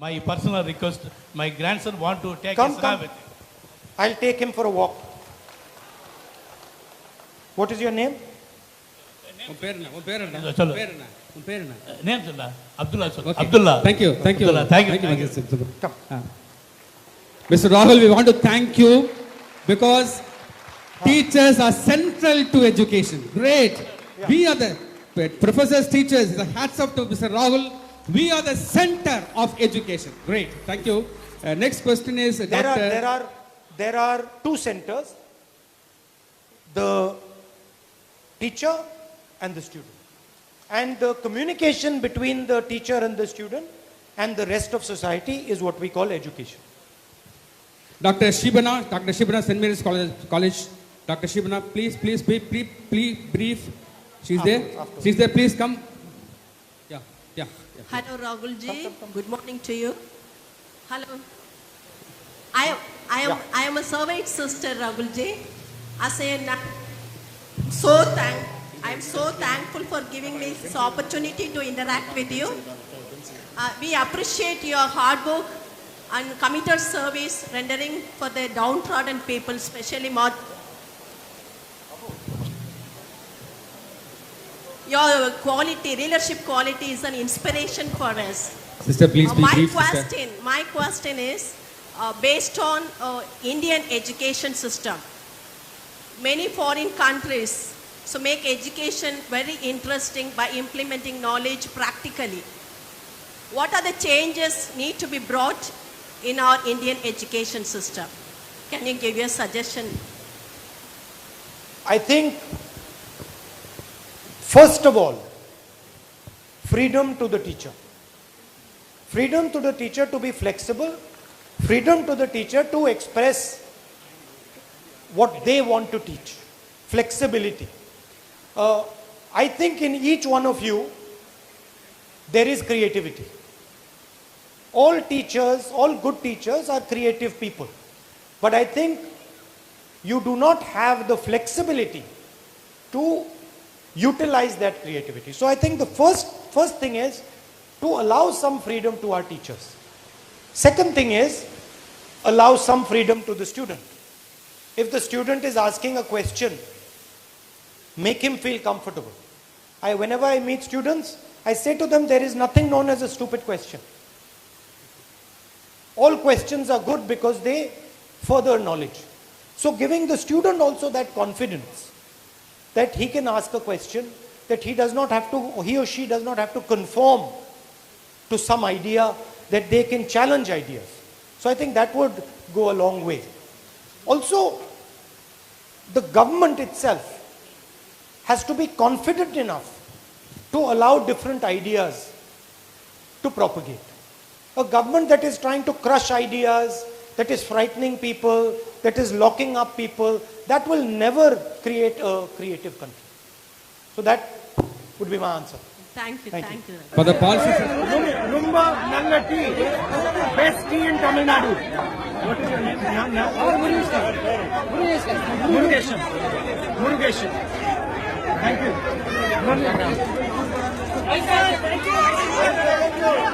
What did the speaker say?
My personal request, my grandson want to take Come, his come. with him. I'll take him for a walk. What is your name? Chalo. Name Abdullah. Abdullah. Okay. Abdullah. Thank you. Abdullah. Thank you. Mr. Subbu. Come. Mr. Rahul, we want to thank you because teachers are central to education. Great. We are the professors, teachers. The hats off to Mr. Rahul. We are the center of education. Great. Thank you. Next question is There are two centers: the teacher and the student, and the communication between the teacher and the student and the rest of society is what we call education. Dr. Shibana, St. Mary's College. Dr. Shibana, please be brief. She's there. After. She's there. Please come. Yeah. Hello, Rahul ji. Good morning to you. Hello. I am a servant sister, Rahul ji. I am so thankful for giving me this opportunity to interact with you. We appreciate your hard work and committed service rendering for the downtrodden people, especially more. Your quality, leadership quality is an inspiration for us. Sister, please be brief. My question is based on Indian education system. Many foreign countries make education very interesting by implementing knowledge practically. What are the changes need to be brought in our Indian education system? Can you give your suggestion? I think, first of all, freedom to the teacher. Freedom to the teacher to be flexible. Freedom to the teacher to express what they want to teach. Flexibility. I think in each one of you, there is creativity. All teachers, all good teachers are creative people. But I think you do not have the flexibility to utilize that creativity. So I think the first thing is to allow some freedom to our teachers. Second thing is allow some freedom to the student. If the student is asking a question, make him feel comfortable. Whenever I meet students, I say to them, there is nothing known as a stupid question. All questions are good because they further knowledge. So giving the student also that confidence that he can ask a question, that he or she does not have to conform to some idea, that they can challenge ideas. So I think that would go a long way. Also, the government itself has to be confident enough to allow different ideas to propagate. A government that is trying to crush ideas, that is frightening people, that is locking up people, that will never create a creative country. So that would be my answer. Thank you. For the policy. Rumba Nanga tea, best tea in Tamil Nadu. What is your name? Murugesan. Thank you.